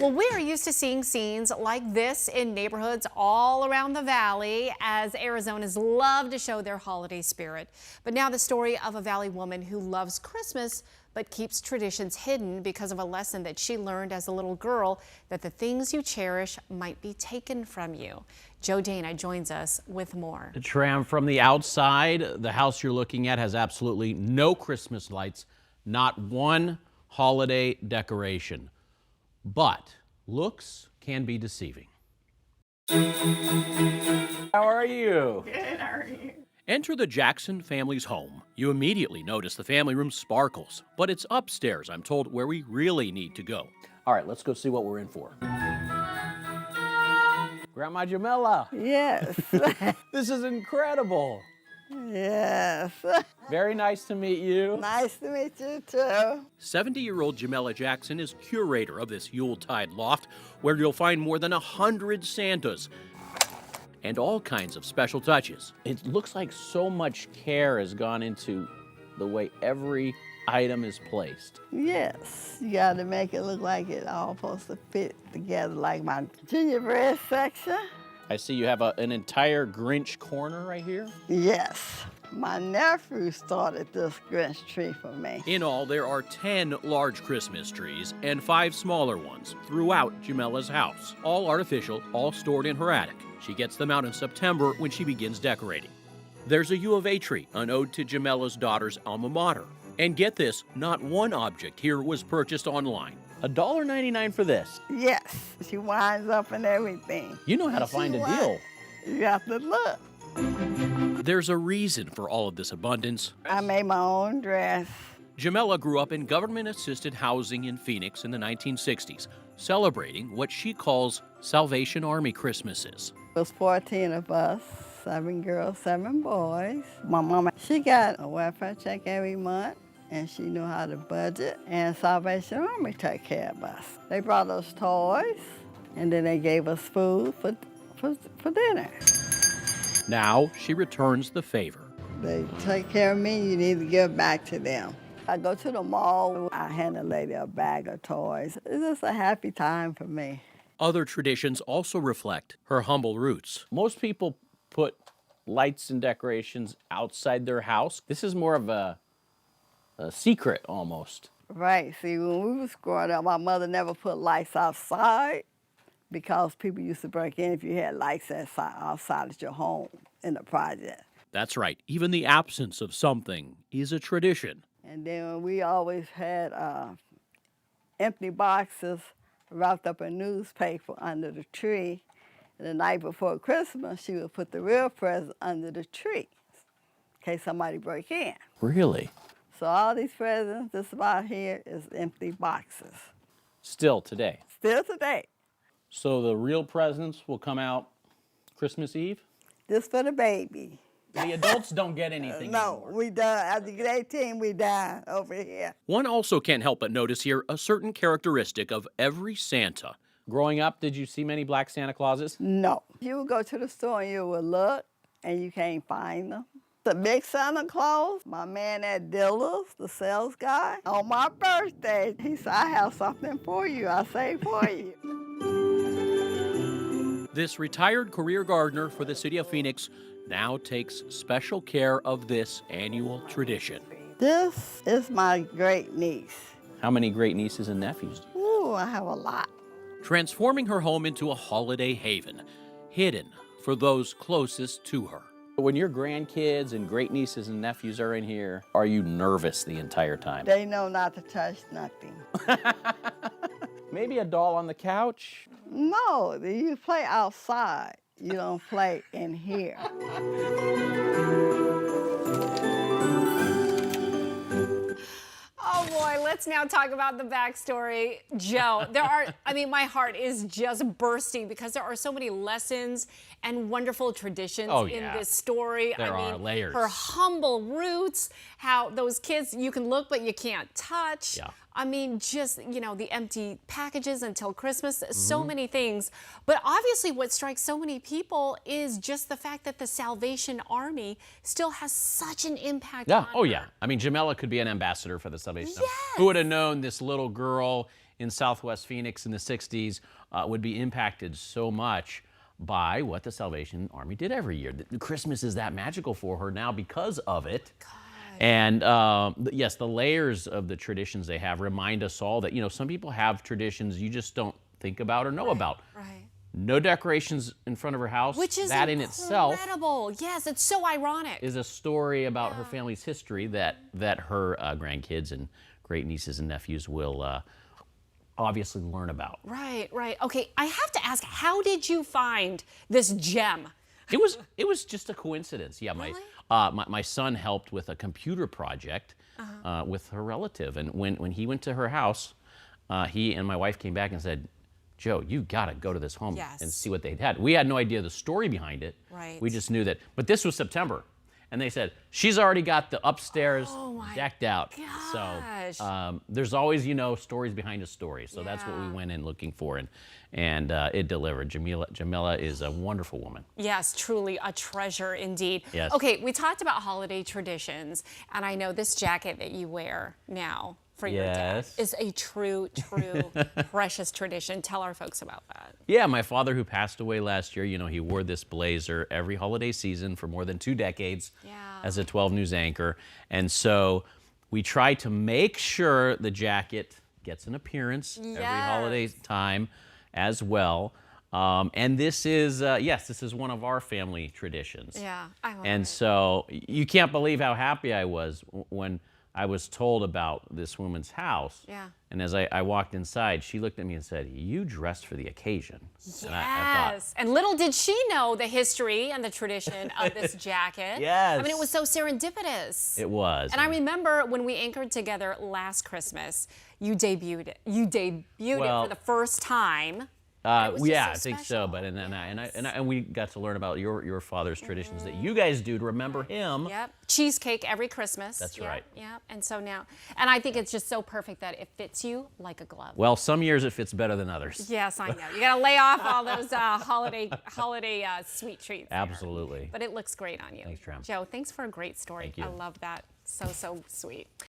Well, we are used to seeing scenes like this in neighborhoods all around the valley as Arizonans love to show their holiday spirit. But now the story of a valley woman who loves Christmas but keeps traditions hidden because of a lesson that she learned as a little girl, that the things you cherish might be taken from you. Joe Dana joins us with more. Tram, from the outside, the house you're looking at has absolutely no Christmas lights, not one holiday decoration. But looks can be deceiving. How are you? Good, how are you? Enter the Jackson family's home. You immediately notice the family room sparkles, but it's upstairs, I'm told, where we really need to go. All right, let's go see what we're in for. Grandma Jamila, Yes. this is incredible. Yes. Very nice to meet you. Nice to meet you too. 70-year-old Jamila Jackson is curator of this Yuletide loft, where you'll find more than 100 Santas and all kinds of special touches. It looks like so much care has gone into the way every item is placed. Yes. You got to make it look like it all supposed to fit together, like my gingerbread section. I see you have an entire Grinch corner right here. Yes. My nephew started this Grinch tree for me. In all, there are 10 large Christmas trees and 5 smaller ones throughout Jamila's house. All artificial, all stored in her attic. She gets them out in September when she begins decorating. There's a U of A tree, an ode to Jamila's daughter's alma mater. And get this, not one object here was purchased online. $1.99 for this. Yes. She winds up and everything. You know how to find a deal. You have to look. There's a reason for all of this abundance. I made my own dress. Jamila grew up in government-assisted housing in Phoenix in the 1960s, celebrating what she calls Salvation Army Christmases. It was 14 of us, 7 girls, 7 boys. My mama, she got a welfare check every month, and she knew how to budget, and Salvation Army took care of us. They brought us toys, and then they gave us food for dinner. Now she returns the favor. They take care of me, you need to give back to them. I go to the mall, I hand a lady a bag of toys. It's just a happy time for me. Other traditions also reflect her humble roots. Most people put lights and decorations outside their house. This is more of a secret almost. Right, see, when we was growing up, my mother never put lights outside because people used to break in if you had lights outside of your home in the project. That's right, even the absence of something is a tradition. And then we always had empty boxes wrapped up in newspaper under the tree. And the night before Christmas, she would put the real present under the tree in case somebody broke in. Really? So all these presents just about here is empty boxes. Still today. Still today. So the real presents will come out Christmas Eve? Just for the baby. The adults don't get anything No, anymore. we done. After you get 18, we done over here. One also can't help but notice here a certain characteristic of every Santa. Growing up, did you see many black Santa Clauses? No. You would go to the store and you would look, and you can't find them. The big Santa Claus, my man at Dillard's, the sales guy, on my birthday, he said, I have something for you. I say for you. This retired career gardener for the city of Phoenix now takes special care of this annual tradition. This is my great niece. How many great nieces and nephews? Ooh, I have a lot. Transforming her home into a holiday haven, hidden for those closest to her. When your grandkids and great nieces and nephews are in here, are you nervous the entire time? They know not to touch nothing. Maybe a doll on the couch? No, you play outside. You don't play in here. Oh boy, let's now talk about the backstory. Joe, my heart is just bursting because there are so many lessons and wonderful traditions in this story. There are layers. Her humble roots, how those kids, you can look but you can't touch. Yeah. I mean, just, the empty packages until Christmas, so many things. But obviously what strikes so many people is just the fact that the Salvation Army still has such an impact on Oh her. yeah. I mean, Jamila could be an ambassador for the Salvation Army. Yes. Who would have known this little girl in Southwest Phoenix in the 60s would be impacted so much by what the Salvation Army did every year. Christmas is that magical for her now because of it. God. And yes, the layers of the traditions they have remind us all that, some people have traditions you just don't think about or know about. Right. No decorations in front of her house. Which is that in itself incredible. Yes, it's so ironic. is a story about her family's history that her grandkids and great nieces and nephews will obviously learn about. Right, right. Okay, I have to ask, how did you find this gem? It was just a coincidence. Yeah, Really? my son helped with a computer project with her relative, and when he went to her house, he and my wife came back and said, Joe, you got to go to this home Yes. and see what they'd had. We had no idea the story behind it. Right. We just knew that. But this was September, and they said she's already got the upstairs decked out. gosh. So there's always stories behind a story. So that's what we Yeah. went in looking for, and it delivered. Jamila is a wonderful woman. Yes, truly a treasure indeed. Yes. Okay, we talked about holiday traditions, and I know this jacket that you wear now for your dad Yes. is a true, precious tradition. Tell our folks about that. Yeah, my father, who passed away last year, he wore this blazer every holiday season for more than 2 decades Yeah. as a 12 News anchor. And so we try to make sure the jacket gets an appearance every holiday Yes. time as well. And this is, this is one of our family traditions. Yeah, I love And it. so you can't believe how happy I was when I was told about this woman's house. Yeah. And as I walked inside, she looked at me and said, "You dressed for the occasion." And I thought, Yes. And little did she know the history and the tradition of this jacket. Yes. I mean, it was so serendipitous. it was. And I remember when we anchored together last Christmas, you debuted it. You debuted it Well, for the first time. It was just yeah, so I think so. special. But and we got to learn about your father's traditions that you guys do to remember him. Yep. Cheesecake every Christmas. That's Yep, right. Yep. And so now, and I think it's just so perfect that it fits you like a glove. Well, some years it fits better than others. Yes, I know. You got to lay off all those holiday sweet treats. there. Absolutely. But it looks great on you. Thanks, Tram. Joe, thanks for a great story. Thank you. I love that. So sweet.